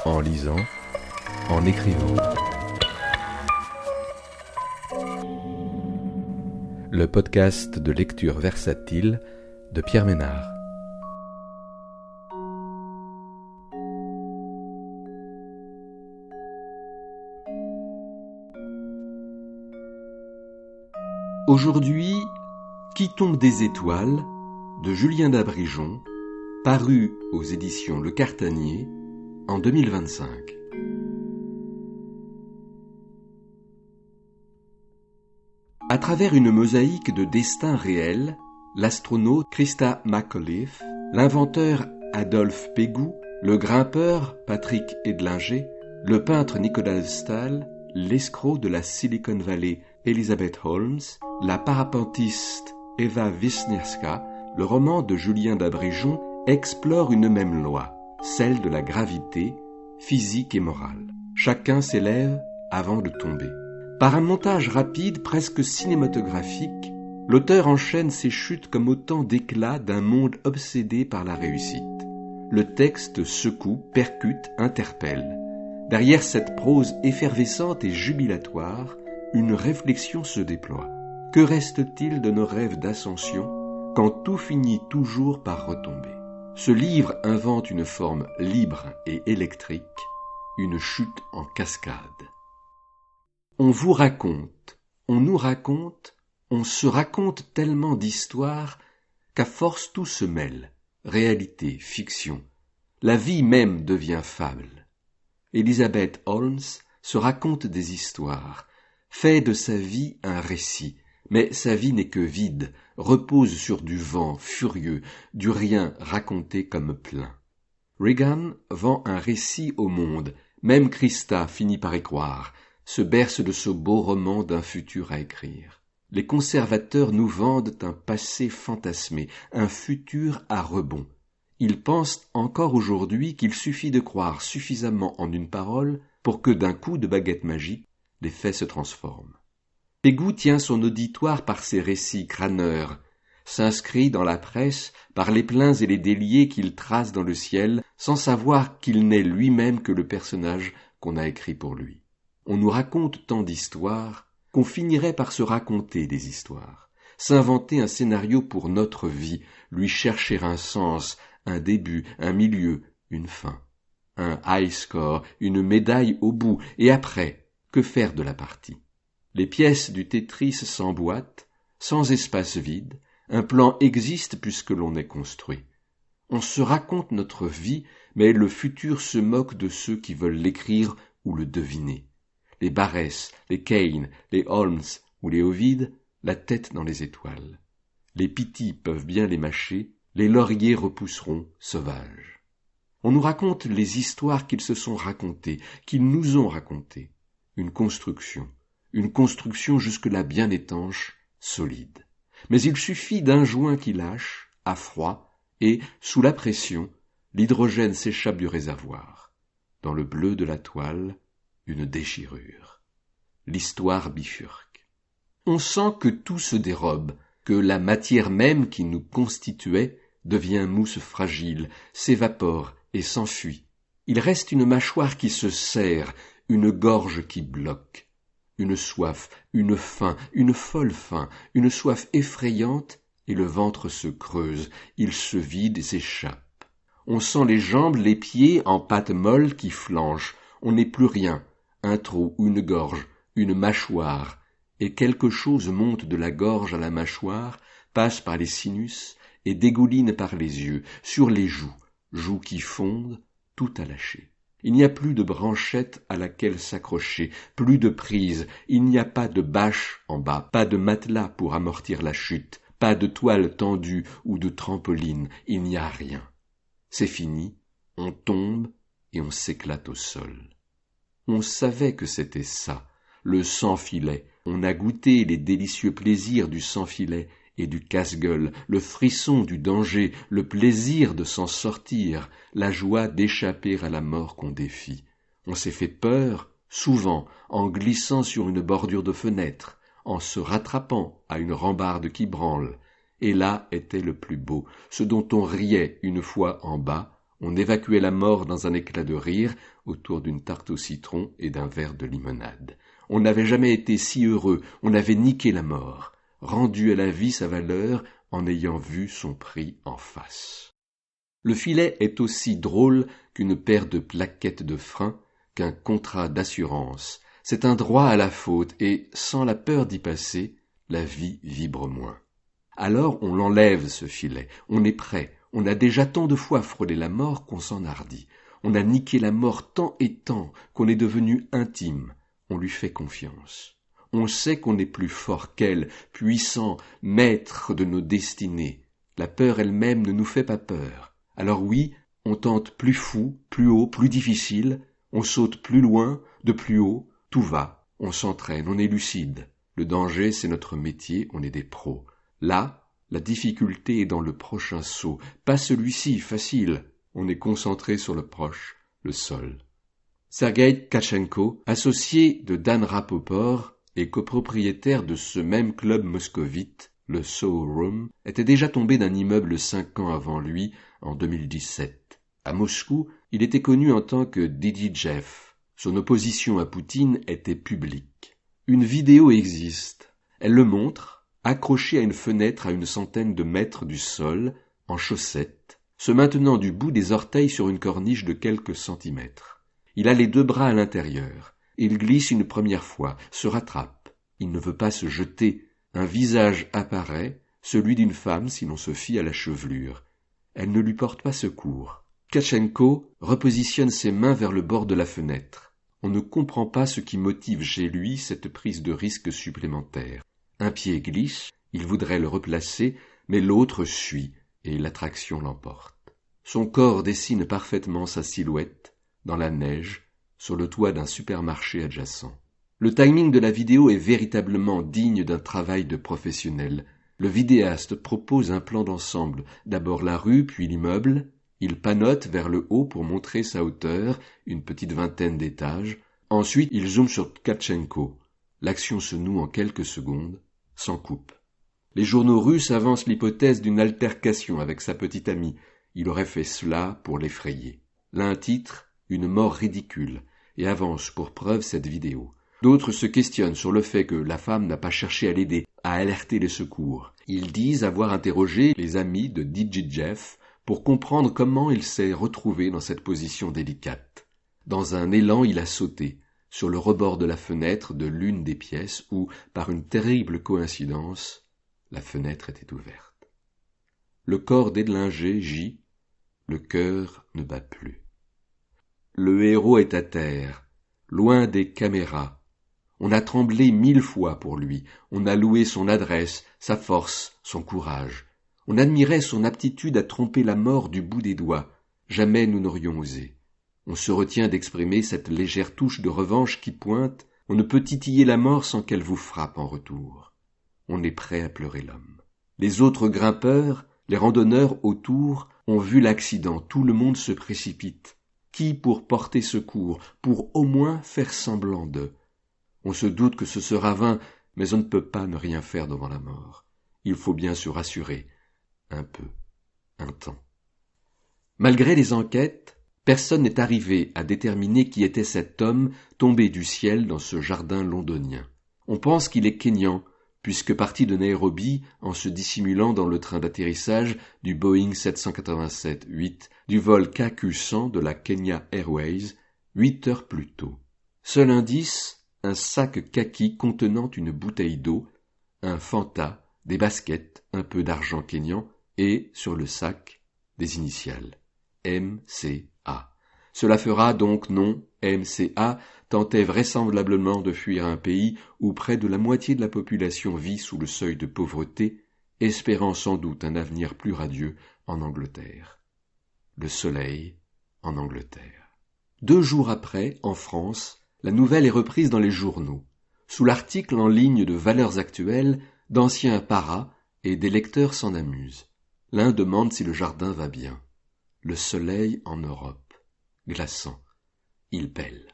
en lisant, en écrivant. Le podcast de lecture versatile de Pierre Ménard. Aujourd'hui, Qui tombe des étoiles de Julien d'Abrigeon, paru aux éditions Le Cartanier en 2025. À travers une mosaïque de destins réels, l'astronaute Christa McAuliffe, l'inventeur Adolphe Pégout, le grimpeur Patrick Edlinger, le peintre Nicolas Stahl, l'escroc de la Silicon Valley Elizabeth Holmes, la parapentiste Eva Wisniewska, le roman de Julien d'Abrigeon explore une même loi, celle de la gravité, physique et morale. Chacun s'élève avant de tomber. Par un montage rapide, presque cinématographique, l'auteur enchaîne ses chutes comme autant d'éclats d'un monde obsédé par la réussite. Le texte secoue, percute, interpelle. Derrière cette prose effervescente et jubilatoire, une réflexion se déploie. Que reste-t-il de nos rêves d'ascension quand tout finit toujours par retomber ? Ce livre invente une forme libre et électrique, une chute en cascade. On vous raconte, on nous raconte, on se raconte tellement d'histoires qu'à force tout se mêle, réalité, fiction. La vie même devient fable. Elizabeth Holmes se raconte des histoires, fait de sa vie un récit, mais sa vie n'est que vide, repose sur du vent furieux, du rien raconté comme plein. Regan vend un récit au monde, même Christa finit par y croire, se berce de ce beau roman d'un futur à écrire. Les conservateurs nous vendent un passé fantasmé, un futur à rebond. Ils pensent encore aujourd'hui qu'il suffit de croire suffisamment en une parole pour que d'un coup de baguette magique, les faits se transforment. Pégout tient son auditoire par ses récits crâneurs, s'inscrit dans la presse par les pleins et les déliés qu'il trace dans le ciel, sans savoir qu'il n'est lui-même que le personnage qu'on a écrit pour lui. On nous raconte tant d'histoires qu'on finirait par se raconter des histoires, s'inventer un scénario pour notre vie, lui chercher un sens, un début, un milieu, une fin, un high score, une médaille au bout, et après, que faire de la partie ? Les pièces du Tetris s'emboîtent, sans espace vide, un plan existe puisque l'on est construit. On se raconte notre vie, mais le futur se moque de ceux qui veulent l'écrire ou le deviner. Les Barrès, les Kane, les Holmes ou les Ovide, la tête dans les étoiles. Les Pitty peuvent bien les mâcher, les lauriers repousseront sauvages. On nous raconte les histoires qu'ils se sont racontées, qu'ils nous ont racontées. Une construction jusque-là bien étanche, solide. Mais il suffit d'un joint qui lâche, à froid, et, sous la pression, l'hydrogène s'échappe du réservoir. Dans le bleu de la toile, une déchirure. L'histoire bifurque. On sent que tout se dérobe, que la matière même qui nous constituait devient mousse fragile, s'évapore et s'enfuit. Il reste une mâchoire qui se serre, une gorge qui bloque. Une soif, une faim, une folle faim, une soif effrayante, et le ventre se creuse, il se vide et s'échappe. On sent les jambes, les pieds en pâte molle qui flanchent, on n'est plus rien, un trou, une gorge, une mâchoire, et quelque chose monte de la gorge à la mâchoire, passe par les sinus et dégouline par les yeux, sur les joues qui fondent, tout à lâcher. Il n'y a plus de branchette à laquelle s'accrocher, plus de prise, il n'y a pas de bâche en bas, pas de matelas pour amortir la chute, pas de toile tendue ou de trampoline, il n'y a rien. C'est fini, on tombe et on s'éclate au sol. On savait que c'était ça, le sans-filet, on a goûté les délicieux plaisirs du sans-filet et du casse-gueule, le frisson du danger, le plaisir de s'en sortir, la joie d'échapper à la mort qu'on défie. On s'est fait peur, souvent, en glissant sur une bordure de fenêtre, en se rattrapant à une rambarde qui branle. Et là était le plus beau, ce dont on riait une fois en bas, On évacuait la mort dans un éclat de rire autour d'une tarte au citron et d'un verre de limonade. On n'avait jamais été si heureux, on avait niqué la mort, rendu à la vie sa valeur en ayant vu son prix en face. Le filet est aussi drôle qu'une paire de plaquettes de frein, qu'un contrat d'assurance. C'est un droit à la faute et, sans la peur d'y passer, la vie vibre moins. Alors on l'enlève ce filet, on est prêt, on a déjà tant de fois frôlé la mort qu'on s'enhardit. On a niqué la mort tant et tant qu'on est devenu intime, on lui fait confiance. On sait qu'on est plus fort qu'elle, puissant, maître de nos destinées. La peur elle-même ne nous fait pas peur. Alors oui, on tente plus fou, plus haut, plus difficile, on saute plus loin, de plus haut, tout va, on s'entraîne, on est lucide. Le danger, c'est notre métier, on est des pros. Là, la difficulté est dans le prochain saut, pas celui-ci, facile. On est concentré sur le proche, le sol. Sergei Tkatchenko, associé de Dan Rapoport et copropriétaire de ce même club moscovite, le Soho Room, était déjà tombé d'un immeuble 5 ans avant lui, en 2017. À Moscou, il était connu en tant que Didi Jeff. Son opposition à Poutine était publique. Une vidéo existe. Elle le montre, accroché à une fenêtre à une centaine de mètres du sol, en chaussettes, se maintenant du bout des orteils sur une corniche de quelques centimètres. Il a les 2 bras à l'intérieur. Il glisse une première fois, se rattrape. Il ne veut pas se jeter. Un visage apparaît, celui d'une femme si l'on se fie à la chevelure. Elle ne lui porte pas secours. Tkatchenko repositionne ses mains vers le bord de la fenêtre. On ne comprend pas ce qui motive chez lui cette prise de risque supplémentaire. Un pied glisse, il voudrait le replacer, mais l'autre suit, et l'attraction l'emporte. Son corps dessine parfaitement sa silhouette, dans la neige, sur le toit d'un supermarché adjacent. Le timing de la vidéo est véritablement digne d'un travail de professionnel. Le vidéaste propose un plan d'ensemble, d'abord la rue, puis l'immeuble. Il panote vers le haut pour montrer sa hauteur, une petite vingtaine d'étages. Ensuite, il zoome sur Tkatchenko. L'action se noue en quelques secondes, sans coupe. Les journaux russes avancent l'hypothèse d'une altercation avec sa petite amie. Il aurait fait cela pour l'effrayer. L'un titre « Une mort ridicule » et avance pour preuve cette vidéo. D'autres se questionnent sur le fait que la femme n'a pas cherché à l'aider, à alerter les secours. Ils disent avoir interrogé les amis de Djidjev pour comprendre comment il s'est retrouvé dans cette position délicate. Dans un élan, il a sauté, sur le rebord de la fenêtre de l'une des pièces où, par une terrible coïncidence, la fenêtre était ouverte. Le corps dédelingé gît, le cœur ne bat plus. Le héros est à terre, loin des caméras. On a tremblé 1000 fois pour lui, on a loué son adresse, sa force, son courage. On admirait son aptitude à tromper la mort du bout des doigts. Jamais nous n'aurions osé. On se retient d'exprimer cette légère touche de revanche qui pointe. On ne peut titiller la mort sans qu'elle vous frappe en retour. On est prêt à pleurer l'homme. Les autres grimpeurs, les randonneurs autour, ont vu l'accident. Tout le monde se précipite. Qui pour porter secours, pour au moins faire semblant d'eux? On se doute que ce sera vain, mais on ne peut pas ne rien faire devant la mort. Il faut bien se rassurer. Un peu. Un temps. Malgré les enquêtes, personne n'est arrivé à déterminer qui était cet homme tombé du ciel dans ce jardin londonien. On pense qu'il est kényan, puisque parti de Nairobi en se dissimulant dans le train d'atterrissage du Boeing 787-8 du vol KQ-100 de la Kenya Airways 8 heures plus tôt. Seul indice, un sac kaki contenant une bouteille d'eau, un Fanta, des baskets, un peu d'argent kényan et, sur le sac, des initiales. MCA. Cela fera donc nom MCA tentait vraisemblablement de fuir un pays où près de la moitié de la population vit sous le seuil de pauvreté, espérant sans doute un avenir plus radieux en Angleterre. Le soleil en Angleterre. 2 jours après, en France, la nouvelle est reprise dans les journaux. Sous l'article en ligne de Valeurs Actuelles, d'anciens paras et des lecteurs s'en amusent. L'un demande si le jardin va bien. Le soleil en Europe. Glaçant. Il pèle.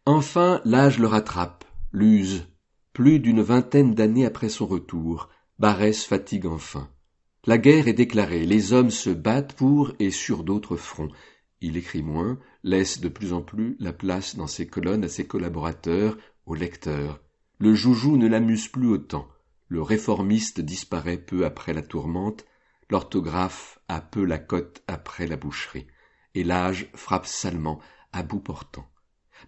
Enfin, l'âge le rattrape, l'use. Plus d'une vingtaine d'années après son retour, Barrès fatigue enfin. La guerre est déclarée, les hommes se battent pour et sur d'autres fronts. Il écrit moins, laisse de plus en plus la place dans ses colonnes à ses collaborateurs, aux lecteurs. Le joujou ne l'amuse plus autant. Le réformiste disparaît peu après la tourmente, l'orthographe a peu la cote après la boucherie, et l'âge frappe salement, à bout portant.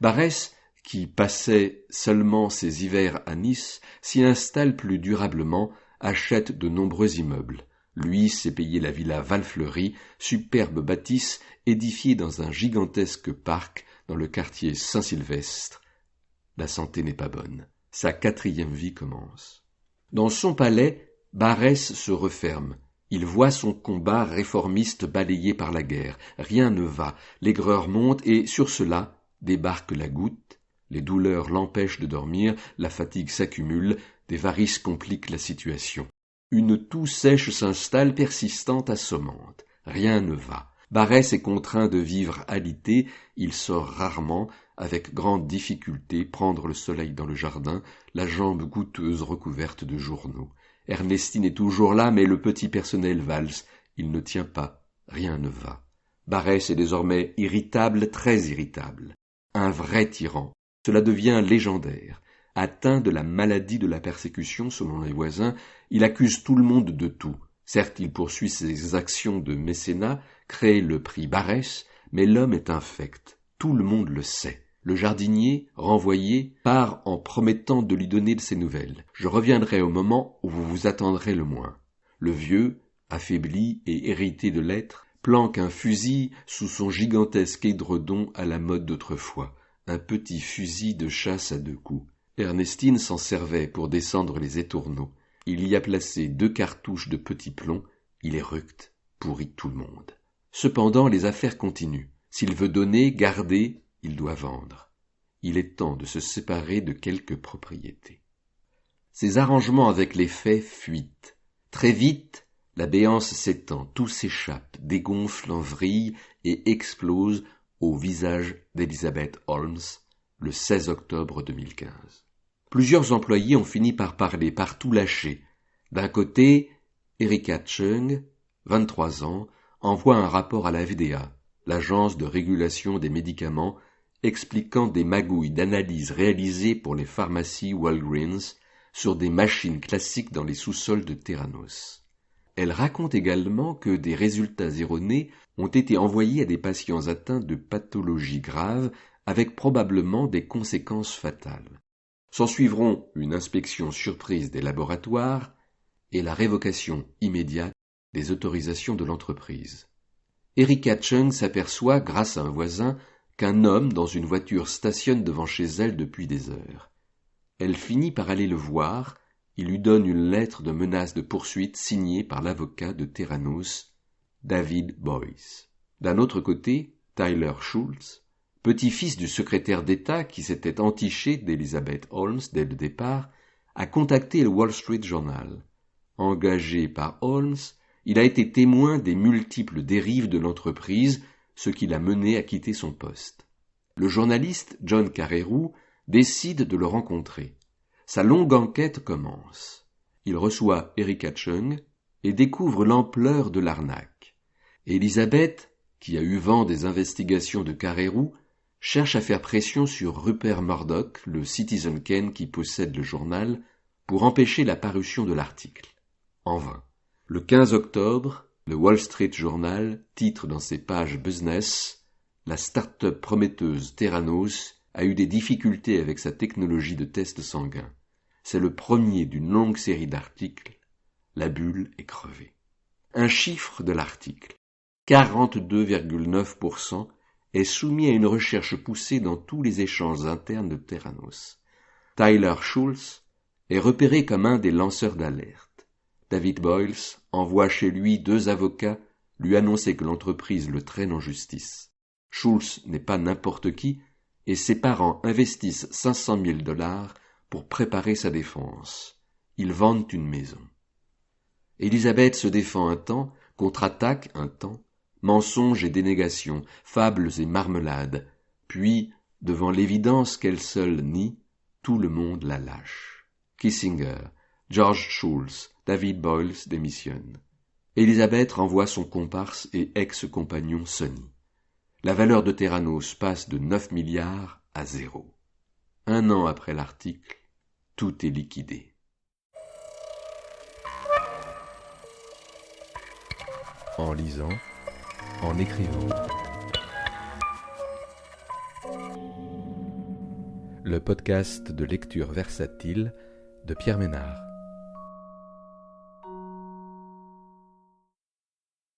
Barrès, qui passait seulement ses hivers à Nice, s'y installe plus durablement, achète de nombreux immeubles. Lui s'est payé la villa Valfleury, superbe bâtisse édifiée dans un gigantesque parc dans le quartier Saint-Sylvestre. La santé n'est pas bonne. Sa 4e vie commence. Dans son palais, Barrès se referme. Il voit son combat réformiste balayé par la guerre. Rien ne va. L'aigreur monte et, sur cela, débarque la goutte. Les douleurs l'empêchent de dormir, la fatigue s'accumule, des varices compliquent la situation. Une toux sèche s'installe, persistante, assommante. Rien ne va. Barrès est contraint de vivre alité, il sort rarement, avec grande difficulté, prendre le soleil dans le jardin, la jambe goûteuse recouverte de journaux. Ernestine est toujours là, mais le petit personnel valse. Il ne tient pas, rien ne va. Barrès est désormais irritable, très irritable. Un vrai tyran. Cela devient légendaire. Atteint de la maladie de la persécution, selon les voisins, il accuse tout le monde de tout. Certes, il poursuit ses actions de mécénat, crée le prix Barrès, mais l'homme est infect. Tout le monde le sait. Le jardinier, renvoyé, part en promettant de lui donner de ses nouvelles. Je reviendrai au moment où vous vous attendrez le moins. Le vieux, affaibli et hérité de l'être, planque un fusil sous son gigantesque édredon à la mode d'autrefois, un petit fusil de chasse à 2 coups. Ernestine s'en servait pour descendre les étourneaux. Il y a placé 2 cartouches de petit plomb, il éructe, pourrit tout le monde. Cependant, les affaires continuent. S'il veut donner, garder, il doit vendre. Il est temps de se séparer de quelques propriétés. Ses arrangements avec les faits fuitent. Très vite, la béance s'étend, tout s'échappe, dégonfle en vrille et explose au visage d'Elizabeth Holmes le 16 octobre 2015. Plusieurs employés ont fini par parler, par tout lâcher. D'un côté, Erika Chung, 23 ans, envoie un rapport à la FDA, l'agence de régulation des médicaments, expliquant des magouilles d'analyse réalisées pour les pharmacies Walgreens sur des machines classiques dans les sous-sols de Theranos. Elle raconte également que des résultats erronés ont été envoyés à des patients atteints de pathologies graves avec probablement des conséquences fatales. S'ensuivront une inspection surprise des laboratoires et la révocation immédiate des autorisations de l'entreprise. Erika Chung s'aperçoit, grâce à un voisin, qu'un homme dans une voiture stationne devant chez elle depuis des heures. Elle finit par aller le voir, il lui donne une lettre de menace de poursuite signée par l'avocat de Theranos, David Boyce. D'un autre côté, Tyler Schultz, petit-fils du secrétaire d'État qui s'était entiché d'Elizabeth Holmes dès le départ, a contacté le Wall Street Journal. Engagé par Holmes, il a été témoin des multiples dérives de l'entreprise, ce qui l'a mené à quitter son poste. Le journaliste John Carreyrou décide de le rencontrer. Sa longue enquête commence. Il reçoit Erika Chung et découvre l'ampleur de l'arnaque. Elizabeth, qui a eu vent des investigations de Carreyrou, cherche à faire pression sur Rupert Murdoch, le Citizen Kane qui possède le journal, pour empêcher la parution de l'article. En vain. Le 15 octobre, le Wall Street Journal titre dans ses pages business « La start-up prometteuse Theranos a eu des difficultés avec sa technologie de test sanguin. C'est le premier d'une longue série d'articles. La bulle est crevée. » Un chiffre de l'article. 42,9% est soumis à une recherche poussée dans tous les échanges internes de Theranos. Tyler Schultz est repéré comme un des lanceurs d'alerte. David Boyce envoie chez lui 2 avocats lui annoncer que l'entreprise le traîne en justice. Schultz n'est pas n'importe qui et ses parents investissent $500,000 pour préparer sa défense. Ils vendent une maison. Elizabeth se défend un temps, contre-attaque un temps, mensonges et dénégations, fables et marmelades, puis, devant l'évidence qu'elle seule nie, tout le monde la lâche. Kissinger, George Shultz, David Boyce démissionnent. Elisabeth renvoie son comparse et ex-compagnon Sonny. La valeur de Theranos passe de 9 milliards à 0. 1 an après l'article, tout est liquidé. En lisant, en écrivant. Le podcast de lecture versatile de Pierre Ménard.